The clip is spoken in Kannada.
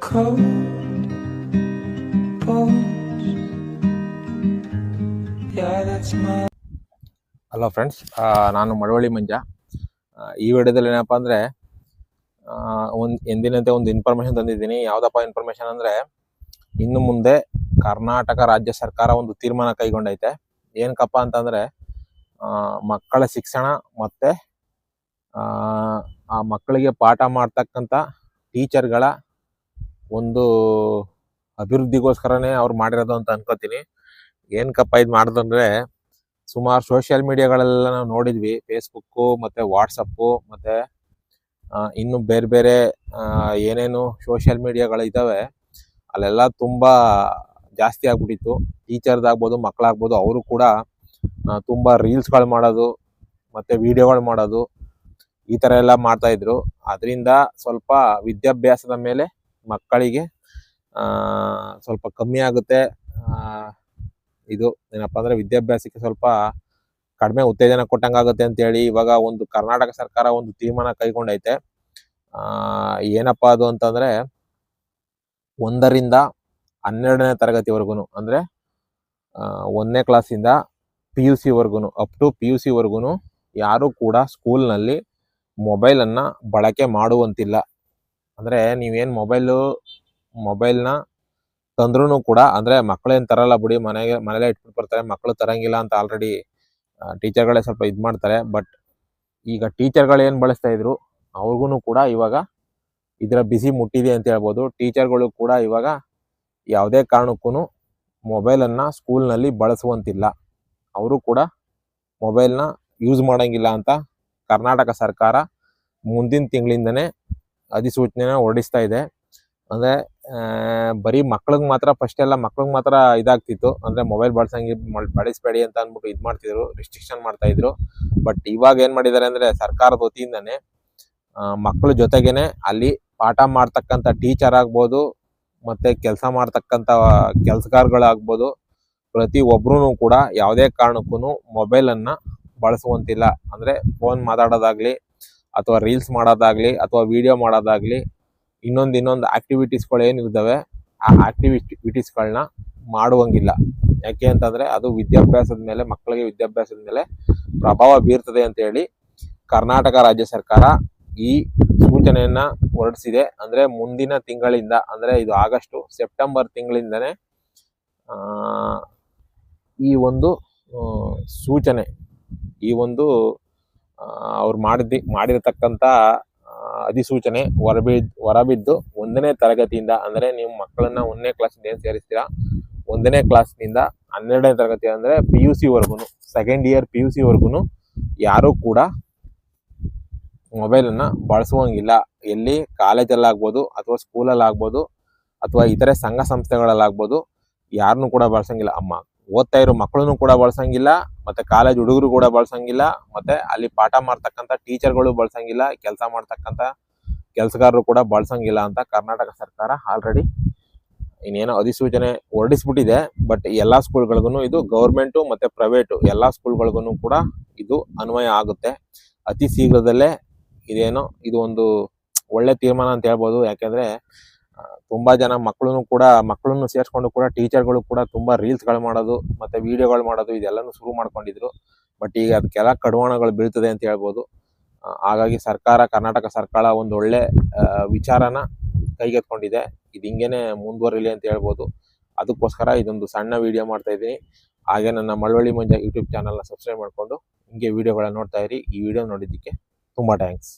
cold bones. Yeah, that's my. Hello friends, ನಾನು ಮಳವಳ್ಳಿ ಮಂಜ. ಈ ವಿಡಿಯೋದಲ್ಲಿ ಏನಪ್ಪ ಅಂದರೆ ಎಂದಿನಂತೆ ಒಂದು ಇನ್ಫಾರ್ಮೇಷನ್ ತಂದಿದ್ದೀನಿ. ಯಾವುದಪ್ಪ ಇನ್ಫಾರ್ಮೇಷನ್ ಅಂದರೆ, ಇನ್ನು ಮುಂದೆ ಕರ್ನಾಟಕ ರಾಜ್ಯ ಸರ್ಕಾರ ಒಂದು ತೀರ್ಮಾನ ಕೈಗೊಂಡೈತೆ. ಏನಕ್ಕಪ್ಪ ಅಂತಂದರೆ, ಮಕ್ಕಳ ಶಿಕ್ಷಣ ಮತ್ತು ಆ ಮಕ್ಕಳಿಗೆ ಪಾಠ ಮಾಡ್ತಕ್ಕಂಥ ಟೀಚರ್ಗಳ ಒಂದು ಅಭಿವೃದ್ಧಿಗೋಸ್ಕರನೇ ಅವ್ರು ಮಾಡಿರೋದು ಅಂತ ಅನ್ಕೋತೀನಿ. ಏನಕ್ಕಪ್ಪ ಇದು ಮಾಡಿದಂದರೆ, ಸುಮಾರು ಸೋಷಿಯಲ್ ಮೀಡಿಯಾಗಳೆಲ್ಲ ನಾವು ನೋಡಿದ್ವಿ. ಫೇಸ್ಬುಕ್ಕು ಮತ್ತು ವಾಟ್ಸಪ್ಪು ಮತ್ತು ಇನ್ನು ಬೇರೆ ಬೇರೆ ಏನೇನು ಸೋಷಿಯಲ್ ಮೀಡಿಯಾಗಳಿದ್ದಾವೆ ಅಲ್ಲೆಲ್ಲ ತುಂಬ ಜಾಸ್ತಿ ಆಗ್ಬಿಟ್ಟಿತ್ತು. ಟೀಚರ್ದಾಗ್ಬೋದು, ಮಕ್ಕಳಾಗ್ಬೋದು, ಅವರು ಕೂಡ ತುಂಬ ರೀಲ್ಸ್ಗಳು ಮಾಡೋದು ಮತ್ತು ವಿಡಿಯೋಗಳು ಮಾಡೋದು ಈ ಥರ ಎಲ್ಲ ಮಾಡ್ತಾಯಿದ್ರು. ಅದರಿಂದ ಸ್ವಲ್ಪ ವಿದ್ಯಾಭ್ಯಾಸದ ಮೇಲೆ ಮಕ್ಕಳಿಗೆ ಸ್ವಲ್ಪ ಕಮ್ಮಿ ಆಗುತ್ತೆ. ಇದು ಏನಪ್ಪ ಅಂದರೆ, ವಿದ್ಯಾಭ್ಯಾಸಕ್ಕೆ ಸ್ವಲ್ಪ ಕಡಿಮೆ ಉತ್ತೇಜನ ಕೊಟ್ಟಂಗಾಗುತ್ತೆ ಅಂತೇಳಿ ಇವಾಗ ಒಂದು ಕರ್ನಾಟಕ ಸರ್ಕಾರ ಒಂದು ತೀರ್ಮಾನ ಕೈಗೊಂಡೈತೆ. ಏನಪ್ಪ ಅದು ಅಂತಂದರೆ, 1ರಿಂದ 12ನೇ ತರಗತಿವರೆಗೂ, ಅಂದರೆ 1ನೇ ಕ್ಲಾಸಿಂದ PUC ಅಪ್ ಟು PUC ಯಾರೂ ಕೂಡ ಸ್ಕೂಲ್ನಲ್ಲಿ ಮೊಬೈಲನ್ನು ಬಳಕೆ ಮಾಡುವಂತಿಲ್ಲ. ಅಂದರೆ ನೀವೇನು ಮೊಬೈಲ್ನ ತಂದ್ರೂ ಕೂಡ, ಅಂದರೆ ಮಕ್ಕಳೇನು ತರಲ್ಲ ಬಿಡಿ, ಮನೇಲೆ ಇಟ್ಬಿಟ್ಟು ಬರ್ತಾರೆ, ಮಕ್ಕಳು ತರಂಗಿಲ್ಲ ಅಂತ ಆಲ್ರೆಡಿ ಟೀಚರ್ಗಳೇ ಸ್ವಲ್ಪ ಇದು ಮಾಡ್ತಾರೆ. ಬಟ್ ಈಗ ಟೀಚರ್ಗಳು ಏನು ಬಳಸ್ತಾ ಇದ್ರು, ಅವ್ರಿಗೂ ಕೂಡ ಇವಾಗ ಇದರ ಬಿಸಿ ಮುಟ್ಟಿದೆ ಅಂತ ಹೇಳ್ಬೋದು. ಟೀಚರ್ಗಳು ಕೂಡ ಇವಾಗ ಯಾವುದೇ ಕಾರಣಕ್ಕೂ ಮೊಬೈಲನ್ನು ಸ್ಕೂಲ್ನಲ್ಲಿ ಬಳಸುವಂತಿಲ್ಲ. ಅವರು ಕೂಡ ಮೊಬೈಲ್ನ ಯೂಸ್ ಮಾಡೋಂಗಿಲ್ಲ ಅಂತ ಕರ್ನಾಟಕ ಸರ್ಕಾರ ಮುಂದಿನ ತಿಂಗಳಿಂದನೇ ಅಧಿಸೂಚನೆನ ಹೊರಡಿಸ್ತಾ ಇದೆ. ಅಂದರೆ ಬರೀ ಮಕ್ಳಿಗೆ ಮಾತ್ರ, ಫಸ್ಟ್ ಎಲ್ಲ ಮಕ್ಳಿಗೆ ಮಾತ್ರ ಇದಾಗ್ತಿತ್ತು, ಅಂದರೆ ಮೊಬೈಲ್ ಬಳಸಬೇಡಿ ಅಂತ ಅಂದ್ಬಿಟ್ಟು ಇದು ಮಾಡ್ತಿದ್ರು, ರಿಸ್ಟ್ರಿಕ್ಷನ್ ಮಾಡ್ತಾಯಿದ್ರು. ಬಟ್ ಇವಾಗ ಏನು ಮಾಡಿದ್ದಾರೆ ಅಂದರೆ, ಸರ್ಕಾರದ ವತಿಯಿಂದನೇ ಮಕ್ಕಳ ಜೊತೆಗೇನೆ ಅಲ್ಲಿ ಪಾಠ ಮಾಡ್ತಕ್ಕಂಥ ಟೀಚರ್ ಆಗ್ಬೋದು ಮತ್ತು ಕೆಲಸ ಮಾಡ್ತಕ್ಕಂಥ ಕೆಲಸಗಾರಗಳಾಗ್ಬೋದು, ಪ್ರತಿಯೊಬ್ಬರೂ ಕೂಡ ಯಾವುದೇ ಕಾರಣಕ್ಕೂ ಮೊಬೈಲನ್ನು ಬಳಸುವಂತಿಲ್ಲ. ಅಂದರೆ ಫೋನ್ ಮಾತಾಡೋದಾಗಲಿ ಅಥವಾ ರೀಲ್ಸ್ ಮಾಡೋದಾಗಲಿ ಅಥವಾ ವಿಡಿಯೋ ಮಾಡೋದಾಗಲಿ, ಇನ್ನೊಂದು ಆ್ಯಕ್ಟಿವಿಟೀಸ್ಗಳು ಏನಿರ್ತವೆ ಆ ಆ್ಯಕ್ಟಿವಿಟೀಸ್ಗಳನ್ನ ಮಾಡುವಂಗಿಲ್ಲ. ಯಾಕೆ ಅಂತಂದರೆ, ಅದು ಮಕ್ಕಳಿಗೆ ವಿದ್ಯಾಭ್ಯಾಸದ ಮೇಲೆ ಪ್ರಭಾವ ಬೀರ್ತದೆ ಅಂತೇಳಿ ಕರ್ನಾಟಕ ರಾಜ್ಯ ಸರ್ಕಾರ ಈ ಸೂಚನೆಯನ್ನು ಹೊರಡಿಸಿದೆ. ಅಂದರೆ ಮುಂದಿನ ತಿಂಗಳಿಂದ, ಅಂದರೆ ಇದು ಸೆಪ್ಟೆಂಬರ್ ತಿಂಗಳಿಂದನೇ ಈ ಒಂದು ಸೂಚನೆ, ಈ ಒಂದು ಅವ್ರು ಮಾಡಿರತಕ್ಕಂಥ ಅಧಿಸೂಚನೆ ಹೊರಬಿದ್ದು 1ನೇ ತರಗತಿಯಿಂದ, ಅಂದರೆ ನೀವು ಮಕ್ಕಳನ್ನ 1ನೇ ಕ್ಲಾಸಿಂದ ಏನು ಸೇರಿಸ್ತೀರಾ, 1ನೇ ಕ್ಲಾಸ್ನಿಂದ 12ನೇ ತರಗತಿ, ಅಂದರೆ PUC ಸೆಕೆಂಡ್ ಇಯರ್ PUC ಯಾರೂ ಕೂಡ ಮೊಬೈಲನ್ನು ಬಳಸುವಂಗಿಲ್ಲ. ಎಲ್ಲಿ ಕಾಲೇಜಲ್ಲಾಗ್ಬೋದು ಅಥವಾ ಸ್ಕೂಲಲ್ಲಾಗ್ಬೋದು ಅಥವಾ ಇತರೆ ಸಂಘ ಸಂಸ್ಥೆಗಳಲ್ಲಾಗ್ಬೋದು, ಯಾರನ್ನೂ ಕೂಡ ಬಳಸಂಗಿಲ್ಲ. ಓದ್ತಾ ಇರೋ ಮಕ್ಕಳನ್ನು ಕೂಡ ಬಳಸಂಗಿಲ್ಲ, ಮತ್ತು ಕಾಲೇಜ್ ಹುಡುಗರು ಕೂಡ ಬಳಸಂಗಿಲ್ಲ, ಮತ್ತು ಅಲ್ಲಿ ಪಾಠ ಮಾಡ್ತಕ್ಕಂಥ ಟೀಚರ್ಗಳು ಬಳಸಂಗಿಲ್ಲ, ಕೆಲಸ ಮಾಡ್ತಕ್ಕಂಥ ಕೆಲಸಗಾರರು ಕೂಡ ಬಳಸಂಗಿಲ್ಲ ಅಂತ ಕರ್ನಾಟಕ ಸರ್ಕಾರ ಆಲ್ರೆಡಿ ಇನ್ನೇನೋ ಅಧಿಸೂಚನೆ ಹೊರಡಿಸ್ಬಿಟ್ಟಿದೆ. ಬಟ್ ಎಲ್ಲ ಸ್ಕೂಲ್ಗಳಿಗೂ, ಇದು ಗೌರ್ಮೆಂಟು ಮತ್ತು ಪ್ರೈವೇಟು ಎಲ್ಲ ಸ್ಕೂಲ್ಗಳಿಗೂ ಕೂಡ ಇದು ಅನ್ವಯ ಆಗುತ್ತೆ ಅತಿ ಶೀಘ್ರದಲ್ಲೇ. ಇದು ಒಂದು ಒಳ್ಳೆ ತೀರ್ಮಾನ ಅಂತ ಹೇಳ್ಬೋದು. ಯಾಕೆಂದರೆ ತುಂಬ ಜನ ಮಕ್ಕಳನ್ನು ಸೇರಿಸ್ಕೊಂಡು ಕೂಡ ಟೀಚರ್ಗಳು ಕೂಡ ತುಂಬ ರೀಲ್ಸ್ಗಳು ಮಾಡೋದು ಮತ್ತು ವಿಡಿಯೋಗಳು ಮಾಡೋದು ಇದೆಲ್ಲನೂ ಶುರು ಮಾಡ್ಕೊಂಡಿದ್ರು. ಬಟ್ ಈಗ ಅದಕ್ಕೆಲ್ಲ ಕಡಿವಾಣಗಳು ಬೀಳ್ತದೆ ಅಂತ ಹೇಳ್ಬೋದು. ಹಾಗಾಗಿ ಕರ್ನಾಟಕ ಸರ್ಕಾರ ಒಂದು ಒಳ್ಳೆ ವಿಚಾರನ ಕೈಗೆತ್ಕೊಂಡಿದೆ. ಇದು ಹಿಂಗೇನೆ ಮುಂದುವರಿಲಿ ಅಂತ ಹೇಳ್ಬೋದು. ಅದಕ್ಕೋಸ್ಕರ ಇದೊಂದು ಸಣ್ಣ ವಿಡಿಯೋ ಮಾಡ್ತಾ ಇದ್ದೀನಿ. ಹಾಗೆ ನನ್ನ ಮಳವಳ್ಳಿ ಮಂಜ ಯೂಟ್ಯೂಬ್ ಚಾನಲ್ನ ಸಬ್ಸ್ಕ್ರೈಬ್ ಮಾಡಿಕೊಂಡು ಹಿಂಗೆ ವಿಡಿಯೋಗಳನ್ನ ನೋಡ್ತಾ ಇರಿ. ಈ ವಿಡಿಯೋ ನೋಡಿದ್ದಕ್ಕೆ ತುಂಬ ಥ್ಯಾಂಕ್ಸ್.